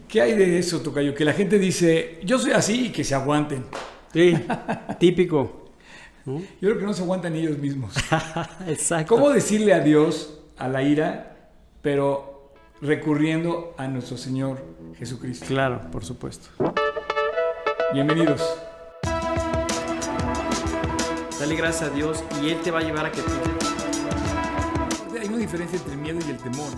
¿Qué hay de eso, tocayo? Que la gente dice, yo soy así y que se aguanten. Sí, típico, ¿no? Yo creo que no se aguantan ellos mismos. Exacto. ¿Cómo decirle adiós a la ira, pero recurriendo a nuestro Señor Jesucristo? Claro, por supuesto. Bienvenidos. Dale gracias a Dios y Él te va a llevar a que tú... Hay una diferencia entre el miedo y el temor.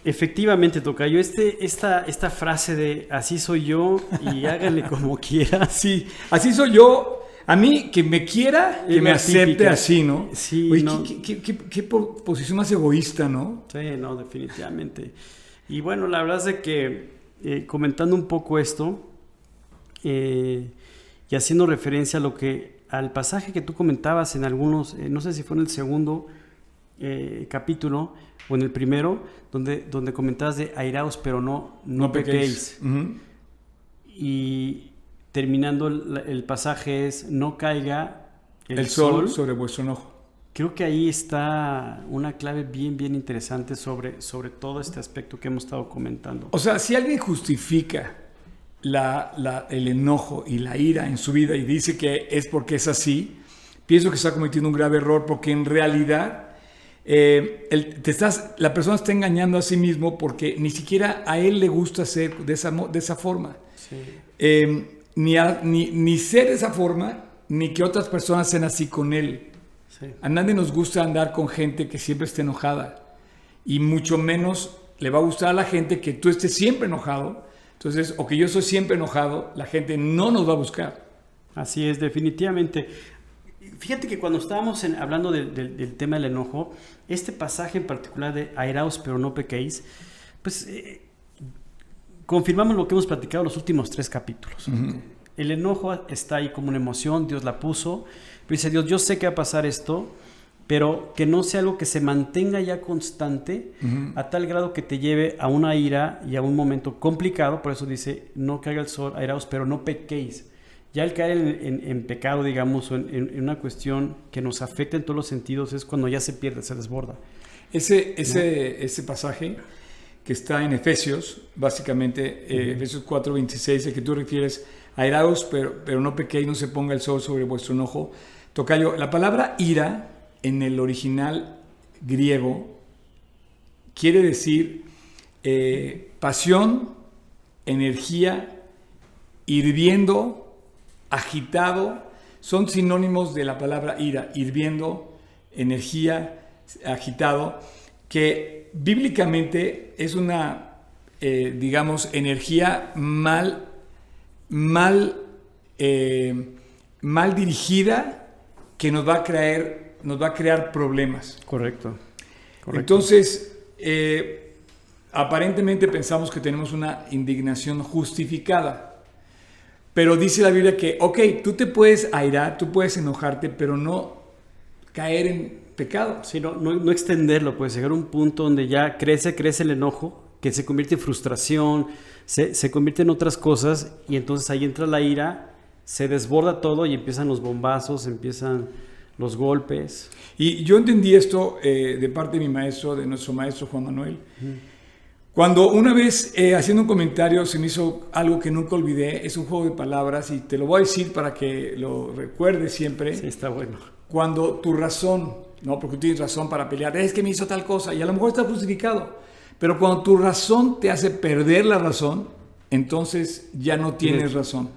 Efectivamente, tocayo, esta frase de así soy yo y háganle como quiera. Sí, así soy yo. A mí, que me quiera, que me acepte típica. Así, ¿no? Sí, oye, no. ¿qué posición más egoísta, ¿no? Sí, no, definitivamente. Y bueno, la verdad es de que comentando un poco esto y haciendo referencia al pasaje que tú comentabas en algunos, no sé si fue en el segundo capítulo o en el primero, donde comentabas de airaos, pero no pequéis. Uh-huh. Y terminando el pasaje es no caiga el sol sobre vuestro enojo. Creo que ahí está una clave bien, bien interesante sobre todo este aspecto que hemos estado comentando. O sea, si alguien justifica el enojo y la ira en su vida y dice que es porque es así, pienso que está cometiendo un grave error, porque en realidad la persona está engañando a sí mismo, porque ni siquiera a él le gusta ser de esa forma. Sí. Ni ser de esa forma, ni que otras personas sean así con él. Sí. A nadie nos gusta andar con gente que siempre esté enojada, y mucho menos le va a gustar a la gente que tú estés siempre enojado. Entonces, o que yo soy siempre enojado, la gente no nos va a buscar. Así es, definitivamente. Fíjate que cuando estábamos hablando del tema del enojo, este pasaje en particular de airaos pero no pequéis, pues confirmamos lo que hemos platicado los últimos 3 capítulos. Uh-huh. El enojo está ahí como una emoción, Dios la puso, pero dice Dios, yo sé que va a pasar esto, pero que no sea algo que se mantenga ya constante, uh-huh, a tal grado que te lleve a una ira y a un momento complicado. Por eso dice, no caiga el sol, airaos, pero no pequéis. Ya el caer en pecado, digamos, o en una cuestión que nos afecta en todos los sentidos, es cuando ya se pierde, se desborda. Ese pasaje que está en Efesios, básicamente, uh-huh, Efesios 4:26, el que tú refieres, airaos, pero no pequéis, no se ponga el sol sobre vuestro enojo. Tocayo, la palabra ira en el original griego quiere decir pasión, energía, hirviendo, agitado. Son sinónimos de la palabra ira: hirviendo, energía, agitado, que bíblicamente es una, digamos, energía mal dirigida, que nos va a crear problemas. Correcto. Entonces, aparentemente pensamos que tenemos una indignación justificada. Pero dice la Biblia que, tú te puedes airar, tú puedes enojarte, pero no caer en pecado. Sí, no extenderlo, pues llegar a un punto donde ya crece el enojo, que se convierte en frustración, se convierte en otras cosas, y entonces ahí entra la ira, se desborda todo y empiezan los bombazos, empiezan los golpes. Y yo entendí esto de parte de nuestro maestro Juan Manuel. Cuando una vez haciendo un comentario se me hizo algo que nunca olvidé. Es un juego de palabras y te lo voy a decir para que lo recuerdes siempre. Sí, está bueno. Cuando tu razón, no, porque tú tienes razón para pelear, es que me hizo tal cosa, y a lo mejor está justificado, pero cuando tu razón te hace perder la razón, entonces ya no tienes razón.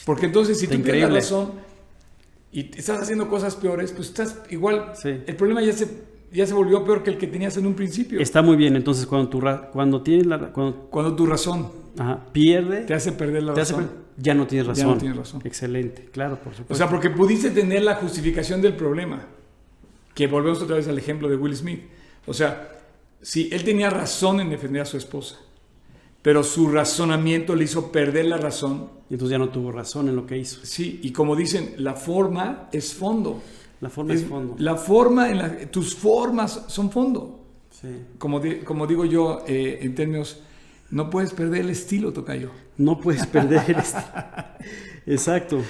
Porque entonces si tú tienes la razón y estás haciendo cosas peores, pues estás igual, sí. El problema ya se volvió peor que el que tenías en un principio. Está muy bien. Entonces cuando tu razón pierde, te hace perder la razón, ya no tienes razón. Ya no tienes razón. Excelente, claro, por supuesto. O sea, porque pudiste tener la justificación del problema, que volvemos otra vez al ejemplo de Will Smith. O sea, sí, él tenía razón en defender a su esposa, pero su razonamiento le hizo perder la razón. Y entonces ya no tuvo razón en lo que hizo. Sí, y como dicen, la forma es fondo. La forma es fondo. La forma, tus formas son fondo. Sí. Como digo yo, en términos, no puedes perder el estilo, tocayo. No puedes perder el estilo. Exacto.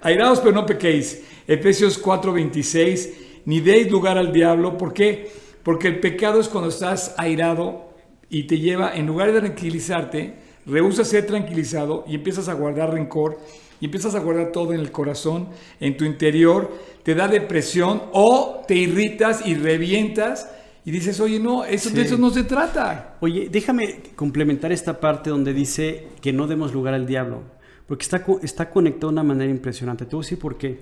Airaos, pero no pequéis. Efesios 4:26. ni deis lugar al diablo. ¿Por qué? Porque el pecado es cuando estás airado y te lleva, en lugar de tranquilizarte, rehúsas ser tranquilizado y empiezas a guardar rencor y empiezas a guardar todo en el corazón, en tu interior, te da depresión o te irritas y revientas y dices, oye, no, de eso no se trata. Oye, déjame complementar esta parte donde dice que no demos lugar al diablo, porque está conectado de una manera impresionante. Te voy a decir por qué.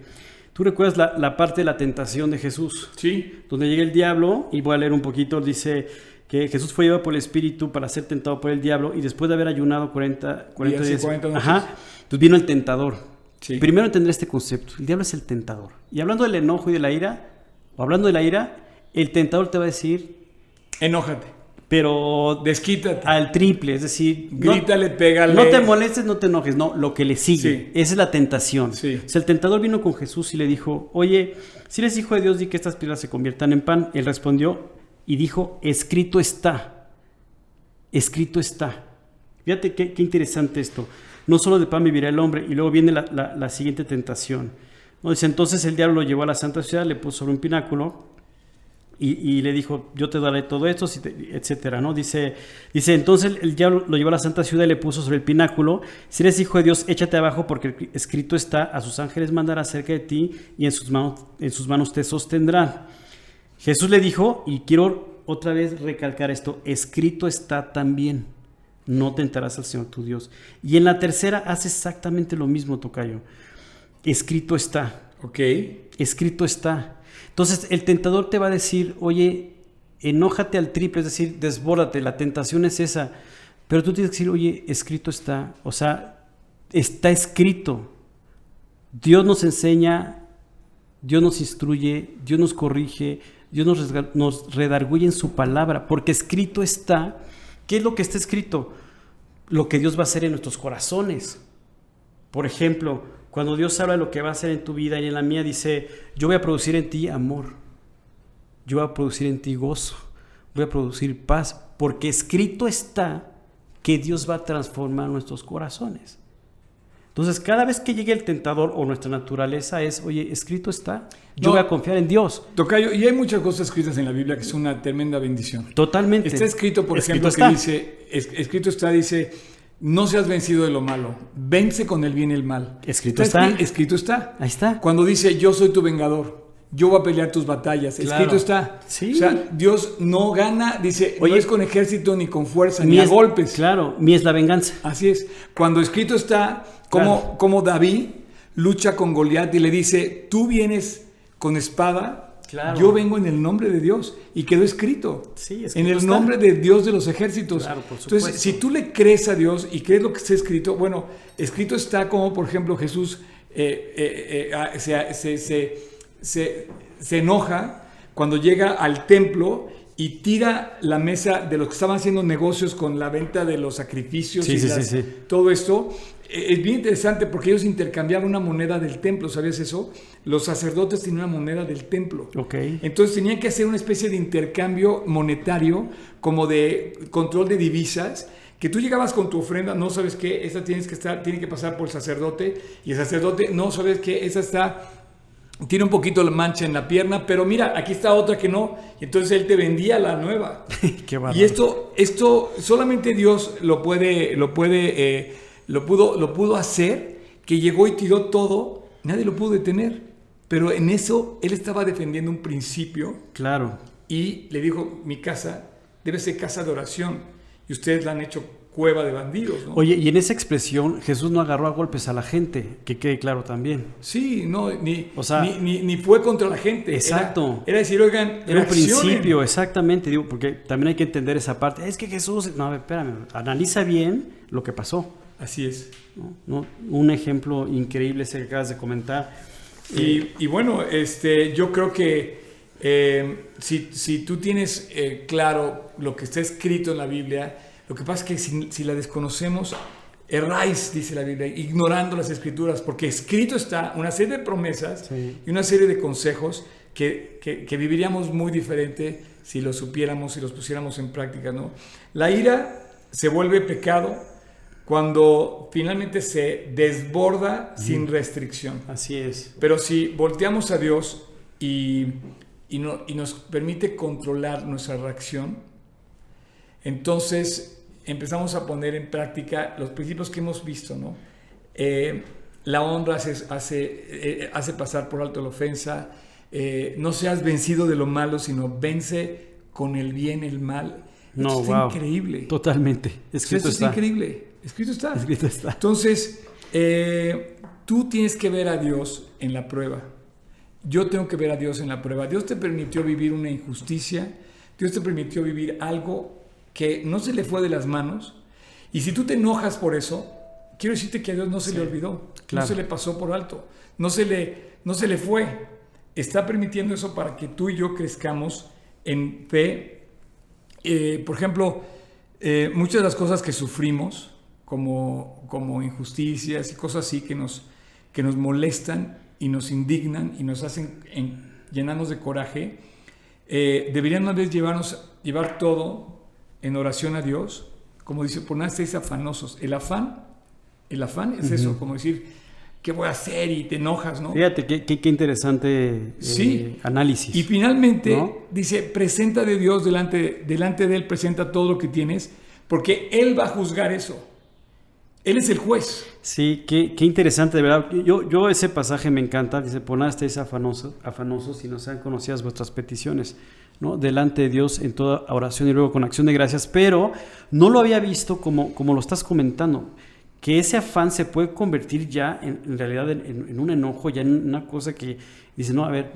¿Tú recuerdas la parte de la tentación de Jesús? Sí. Donde llega el diablo, y voy a leer un poquito, dice que Jesús fue llevado por el Espíritu para ser tentado por el diablo, y después de haber ayunado 40 días, 40 noches. ajá, pues vino el tentador. Sí. Primero entender este concepto. El diablo es el tentador. Y hablando del enojo y de la ira, o hablando de la ira, el tentador te va a decir... Enójate. Pero desquítate. Al triple, es decir... Grítale, pégale. No te molestes, no te enojes, no, lo que le sigue. Sí. Esa es la tentación. Sí. O sea, el tentador vino con Jesús y le dijo, oye, si eres hijo de Dios, di que estas piedras se conviertan en pan. Él respondió y dijo, escrito está. Escrito está. Fíjate qué interesante esto. No solo de pan vivirá el hombre. Y luego viene la siguiente tentación. ¿No? Dice, entonces el diablo lo llevó a la santa ciudad, le puso sobre un pináculo y le dijo, yo te daré todo esto, etcétera, ¿no? Dice, entonces el diablo lo llevó a la santa ciudad y le puso sobre el pináculo. Si eres hijo de Dios, échate abajo, porque escrito está, a sus ángeles mandará cerca de ti y en sus manos te sostendrán. Jesús le dijo, y quiero otra vez recalcar esto, escrito está también, no tentarás al Señor tu Dios. Y en la tercera hace exactamente lo mismo, tocayo. Escrito está. Ok. Escrito está. Entonces el tentador te va a decir, oye, enójate al triple, es decir, desbórdate, la tentación es esa. Pero tú tienes que decir, oye, escrito está. O sea, está escrito. Dios nos enseña, Dios nos instruye, Dios nos corrige, Dios nos redarguye en su palabra, porque escrito está. ¿Qué es lo que está escrito? Lo que Dios va a hacer en nuestros corazones. Por ejemplo, cuando Dios habla de lo que va a hacer en tu vida y en la mía, dice, yo voy a producir en ti amor, yo voy a producir en ti gozo, voy a producir paz, porque escrito está que Dios va a transformar nuestros corazones. Entonces, cada vez que llegue el tentador o nuestra naturaleza es, oye, escrito está, yo voy a confiar en Dios. Tocayo, y hay muchas cosas escritas en la Biblia que son una tremenda bendición. Totalmente. Está escrito, por ejemplo, que dice, escrito está, dice, no seas vencido de lo malo, vence con el bien el mal. Escrito está. Escrito está. Ahí está. Cuando dice, yo soy tu vengador, yo voy a pelear tus batallas. Claro. Escrito está. Sí. O sea, Dios no gana, dice, oye, no es con ejército ni con fuerza, ni a golpes. Claro, mía es la venganza. Así es. Cuando escrito está, como David lucha con Goliat y le dice, tú vienes con espada, claro, yo vengo en el nombre de Dios, y quedó escrito, sí, en el nombre de Dios de los ejércitos. Claro, por supuesto. Entonces, si tú le crees a Dios y crees lo que está escrito, bueno, escrito está como, por ejemplo, Jesús se enoja cuando llega al templo y tira la mesa de los que estaban haciendo negocios con la venta de los sacrificios todo esto. Es bien interesante porque ellos intercambiaban una moneda del templo, ¿sabías eso? Los sacerdotes tenían una moneda del templo. Okay. Entonces tenían que hacer una especie de intercambio monetario, como de control de divisas, que tú llegabas con tu ofrenda, no sabes qué, esa tiene que pasar por el sacerdote, y el sacerdote, no sabes qué, esa tiene un poquito la mancha en la pierna, pero mira, aquí está otra que no, y entonces él te vendía la nueva. Qué bárbaro. Y esto solamente Dios lo pudo hacer, que llegó y tiró todo, nadie lo pudo detener, pero en eso él estaba defendiendo un principio. Claro. Y le dijo, mi casa debe ser casa de oración, y ustedes la han hecho cueva de bandidos, ¿no? Oye, y en esa expresión Jesús no agarró a golpes a la gente, que quede claro también. Sí, no, ni fue contra la gente. Exacto. Era decir, oigan, era un principio, exactamente, digo, porque también hay que entender esa parte. Es que Jesús, no, a ver, espérame, analiza bien lo que pasó. Así es. ¿No? Un ejemplo increíble ese que acabas de comentar. Y bueno, yo creo que si tú tienes claro lo que está escrito en la Biblia, lo que pasa es que si la desconocemos, erráis, dice la Biblia, ignorando las Escrituras, porque escrito está una serie de promesas y una serie de consejos que viviríamos muy diferente si los supiéramos, si los pusiéramos en práctica, ¿no? La ira se vuelve pecado cuando finalmente se desborda sin restricción. Así es. Pero si volteamos a Dios y y nos permite controlar nuestra reacción, entonces empezamos a poner en práctica los principios que hemos visto, ¿no? La honra hace pasar por alto la ofensa. No seas vencido de lo malo, sino vence con el bien el mal. No, Esto wow. está increíble. Totalmente. Escrito Esto está. está increíble. Escrito está. Escrito está. Entonces, tú tienes que ver a Dios en la prueba. Yo tengo que ver a Dios en la prueba. Dios te permitió vivir una injusticia. Dios te permitió vivir algo que no se le fue de las manos. Y si tú te enojas por eso, quiero decirte que a Dios no se le olvidó. Claro. No se le pasó por alto. No se le fue. Está permitiendo eso para que tú y yo crezcamos en fe. Por ejemplo, muchas de las cosas que sufrimos, como injusticias y cosas así que nos molestan y nos indignan y nos hacen llenarnos de coraje, deberían una vez llevar todo en oración a Dios. Como dice, por nada estéis afanosos. El afán es eso, como decir, ¿qué voy a hacer? Y te enojas, ¿no? Fíjate, qué interesante Sí. análisis. Y finalmente, ¿no? dice, presenta de Dios delante de Él, presenta todo lo que tienes, porque Él va a juzgar eso. Él es el juez. Sí, qué interesante, de verdad. Yo ese pasaje me encanta. Dice, por nada estéis afanosos y no sean conocidas vuestras peticiones, ¿no? Delante de Dios en toda oración y luego con acción de gracias. Pero no lo había visto como lo estás comentando, que ese afán se puede convertir ya en realidad en un enojo, ya en una cosa que dice, no, a ver,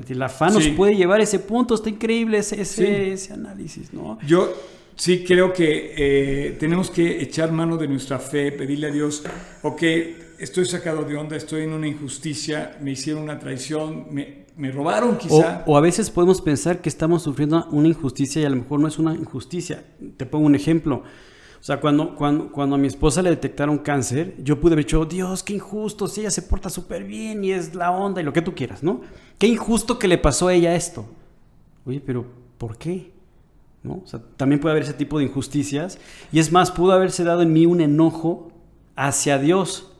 el afán nos puede llevar a ese punto. Está increíble ese análisis, ¿no? Yo sí creo que tenemos que echar mano de nuestra fe, pedirle a Dios, ok, estoy sacado de onda, estoy en una injusticia, me hicieron una traición, me robaron quizá. O a veces podemos pensar que estamos sufriendo una injusticia y a lo mejor no es una injusticia. Te pongo un ejemplo. O sea, cuando a mi esposa le detectaron cáncer, yo pude haber dicho, Dios, qué injusto, si ella se porta súper bien y es la onda y lo que tú quieras, ¿no? Qué injusto que le pasó a ella esto. Oye, pero ¿por qué? ¿No? O sea, también puede haber ese tipo de injusticias. Y es más, pudo haberse dado en mí un enojo hacia Dios.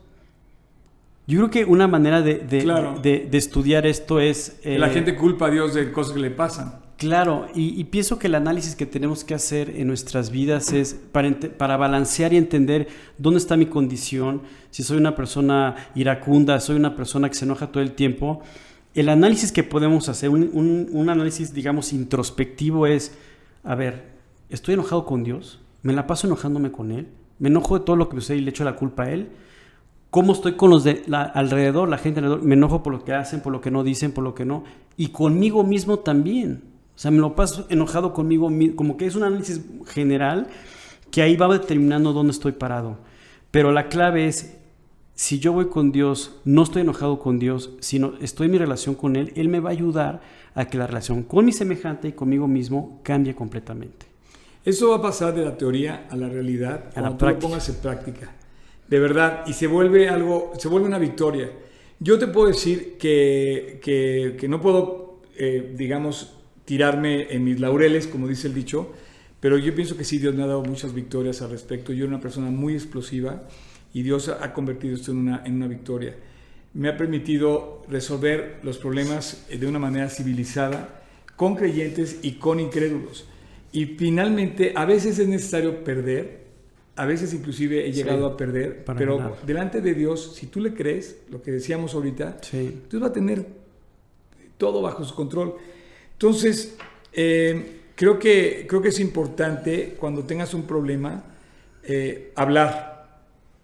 Yo creo que una manera de estudiar esto es... la gente culpa a Dios de cosas que le pasan. Claro, y pienso que el análisis que tenemos que hacer en nuestras vidas es para balancear y entender dónde está mi condición, si soy una persona iracunda, soy una persona que se enoja todo el tiempo. El análisis que podemos hacer, un análisis, digamos, introspectivo es, a ver, ¿estoy enojado con Dios? ¿Me la paso enojándome con Él? ¿Me enojo de todo lo que sucede y le echo la culpa a Él? ¿Cómo estoy con los de alrededor, la gente alrededor? Me enojo por lo que hacen, por lo que no dicen, por lo que no. Y conmigo mismo también. O sea, me lo paso enojado conmigo mismo. Como que es un análisis general que ahí va determinando dónde estoy parado. Pero la clave es, si yo voy con Dios, no estoy enojado con Dios, sino estoy en mi relación con Él, Él me va a ayudar a que la relación con mi semejante y conmigo mismo cambie completamente. Eso va a pasar de la teoría a la realidad cuando tú lo pongas en práctica. De verdad, y se vuelve una victoria. Yo te puedo decir que no puedo, digamos, tirarme en mis laureles, como dice el dicho, pero yo pienso que sí, Dios me ha dado muchas victorias al respecto. Yo era una persona muy explosiva y Dios ha convertido esto en una victoria. Me ha permitido resolver los problemas de una manera civilizada, con creyentes y con incrédulos. Y finalmente, a veces es necesario perder, a veces inclusive he llegado a perder, pero ganar. Delante de Dios, si tú le crees, lo que decíamos ahorita, Dios va a tener todo bajo su control. Entonces, creo que es importante cuando tengas un problema hablar.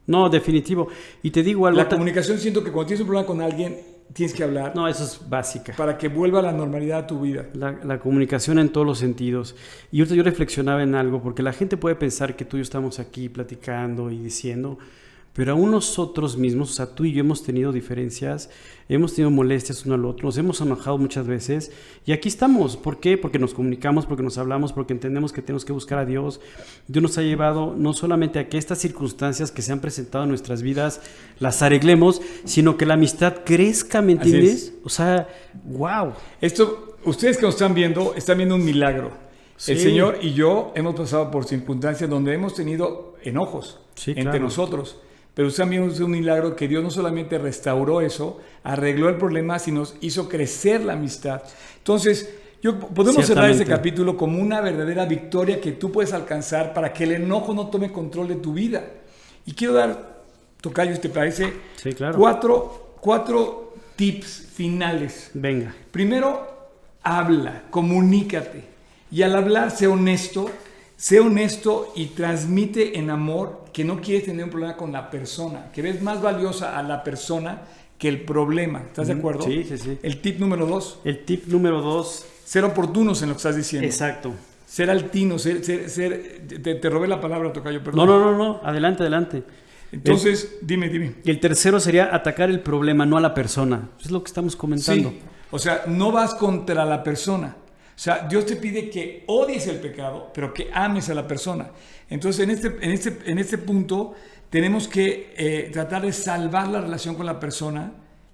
No, definitivo. Y te digo algo. La comunicación, siento que cuando tienes un problema con alguien, tienes que hablar. No, eso es básica. Para que vuelva a la normalidad a tu vida. La comunicación en todos los sentidos. Y ahorita yo reflexionaba en algo, porque la gente puede pensar que tú y yo estamos aquí platicando y diciendo, pero aún nosotros mismos, o sea, tú y yo hemos tenido diferencias, hemos tenido molestias uno al otro, nos hemos enojado muchas veces y aquí estamos. ¿Por qué? Porque nos comunicamos, porque nos hablamos, porque entendemos que tenemos que buscar a Dios. Dios nos ha llevado no solamente a que estas circunstancias que se han presentado en nuestras vidas las arreglemos, sino que la amistad crezca, ¿me entiendes? O sea, wow. Esto, ustedes que nos están viendo un milagro. Sí. El Señor y yo hemos pasado por circunstancias donde hemos tenido enojos entre nosotros. pero también es un milagro que Dios no solamente restauró eso, arregló el problema, sino hizo crecer la amistad. Entonces, podemos cerrar este capítulo como una verdadera victoria que tú puedes alcanzar para que el enojo no tome control de tu vida. Y quiero dar, tocayo, ¿te parece? Sí, claro. Cuatro tips finales. Venga. Primero, habla, comunícate. Y al hablar, sé honesto y transmite en amor que no quieres tener un problema con la persona, que ves más valiosa a la persona que el problema. ¿Estás de acuerdo? Sí, sí, sí. El tip número 2. El tip número 2. Ser oportunos en lo que estás diciendo. Exacto. Ser altinos, te robé la palabra, tocayo, perdón. No, adelante. Entonces, dime. El tercero sería atacar el problema, no a la persona. Es lo que estamos comentando. Sí, o sea, no vas contra la persona. O sea, Dios te pide que odies el pecado, pero que ames a la persona. Entonces, en este punto, tenemos que tratar de salvar la relación con la persona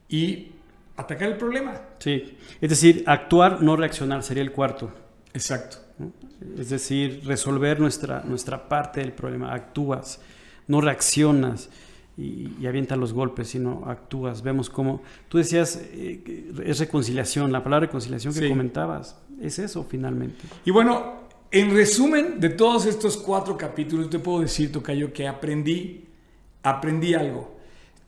y atacar el problema. Sí, es decir, actuar, no reaccionar, sería el cuarto. Exacto. ¿No? Es decir, resolver nuestra parte del problema. Actúas, no reaccionas y avientas los golpes, sino actúas. Vemos cómo, tú decías, es reconciliación, la palabra reconciliación que comentabas, es eso finalmente. Y bueno, en resumen de todos estos 4 capítulos, te puedo decir, tocayo, que aprendí algo.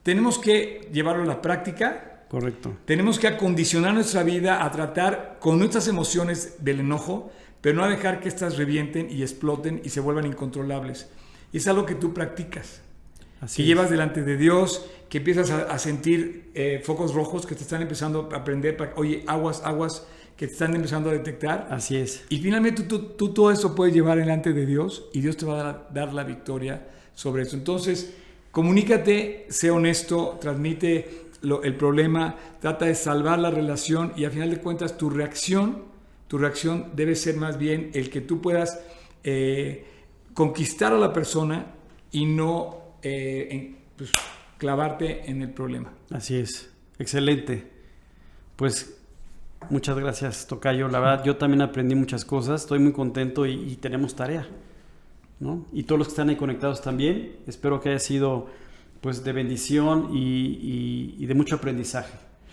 Tenemos que llevarlo a la práctica. Correcto. Tenemos que acondicionar nuestra vida a tratar con nuestras emociones del enojo, pero no a dejar que estas revienten y exploten y se vuelvan incontrolables. Y es algo que tú practicas, que llevas delante de Dios, que empiezas a sentir focos rojos que te están empezando a aprender, oye, aguas, que te están empezando a detectar. Así es. Y finalmente tú todo eso puedes llevar delante de Dios y Dios te va a dar la victoria sobre eso. Entonces, comunícate, sé honesto, transmite el problema, trata de salvar la relación y al final de cuentas tu reacción debe ser más bien el que tú puedas conquistar a la persona y no clavarte en el problema. Así es, excelente. Pues muchas gracias, tocayo. La verdad, yo también aprendí muchas cosas, estoy muy contento y tenemos tarea, ¿no? Y todos los que están ahí conectados también, espero que haya sido pues de bendición y de mucho aprendizaje.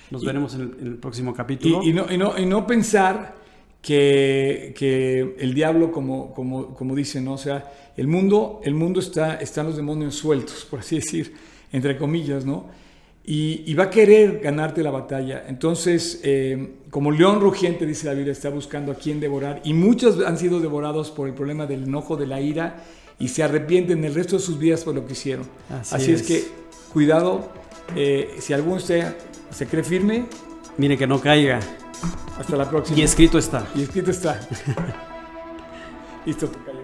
Nos veremos en el próximo capítulo. Y no pensar que el diablo, como dicen, ¿no? O sea, el mundo están los demonios sueltos, por así decir, entre comillas, ¿no? Y va a querer ganarte la batalla. Entonces, como león rugiente, dice la Biblia, está buscando a quien devorar. Y muchos han sido devorados por el problema del enojo, de la ira, y se arrepienten el resto de sus vidas por lo que hicieron. Así es que, cuidado, si alguno de ustedes se cree firme, mire que no caiga. Hasta la próxima. Y escrito está. Listo, tocayo.